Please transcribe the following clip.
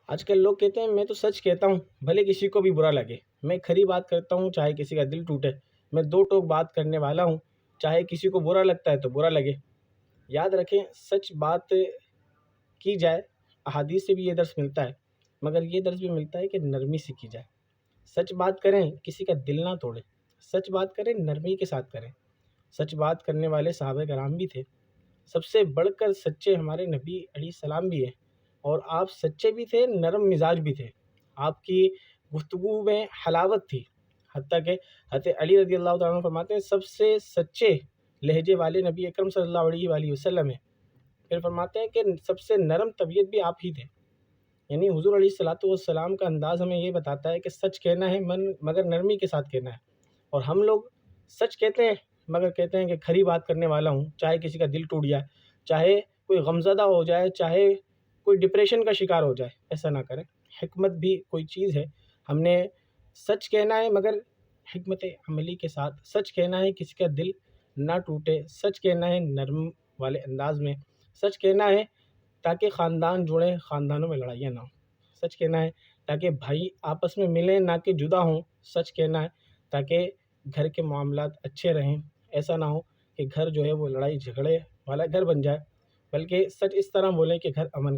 آج کل لوگ کہتے ہیں میں تو سچ کہتا ہوں بھلے کسی کو بھی برا لگے، میں کھری بات کرتا ہوں چاہے کسی کا دل ٹوٹے، میں دو ٹوک بات کرنے والا ہوں چاہے کسی کو برا لگتا ہے تو برا لگے۔ یاد رکھیں، سچ بات کی جائے، احادیث سے بھی یہ درس ملتا ہے، مگر یہ درس بھی ملتا ہے کہ نرمی سے کی جائے۔ سچ بات کریں، کسی کا دل نہ توڑیں، سچ بات کریں نرمی کے ساتھ کریں۔ سچ بات کرنے والے صحابہ کرام بھی تھے، سب سے بڑھ کر سچے ہمارے نبی علیہ السلام بھی ہیں، اور آپ سچے بھی تھے، نرم مزاج بھی تھے، آپ کی گفتگو میں حلاوت تھی، حتیٰ کہ حضرت علی رضی اللہ تعالیٰ عنہ فرماتے ہیں سب سے سچے لہجے والے نبی اکرم صلی اللہ علیہ وآلہ وسلم ہیں۔ پھر فرماتے ہیں کہ سب سے نرم طبیعت بھی آپ ہی تھے، یعنی حضور علیہ الصلوۃ والسلام کا انداز ہمیں یہ بتاتا ہے کہ سچ کہنا ہے مگر نرمی کے ساتھ کہنا ہے، اور ہم لوگ سچ کہتے ہیں مگر کہتے ہیں کہ کھری بات کرنے والا ہوں، چاہے کسی کا دل ٹوٹ جائے، چاہے کوئی غمزدہ ہو جائے، چاہے کوئی ڈپریشن کا شکار ہو جائے، ایسا نہ کریں۔ حکمت بھی کوئی چیز ہے، ہم نے سچ کہنا ہے مگر حکمت عملی کے ساتھ، سچ کہنا ہے کسی کا دل نہ ٹوٹے، سچ کہنا ہے نرم والے انداز میں، سچ کہنا ہے تاکہ خاندان جڑیں، خاندانوں میں لڑائیاں نہ ہوں، سچ کہنا ہے تاکہ بھائی آپس میں ملیں نہ کہ جدا ہوں، سچ کہنا ہے تاکہ گھر کے معاملات اچھے رہیں، ایسا نہ ہو کہ گھر جو ہے وہ لڑائی جھگڑے والا گھر بن جائے، بلکہ سچ اس طرح بولیں کہ گھر امن کا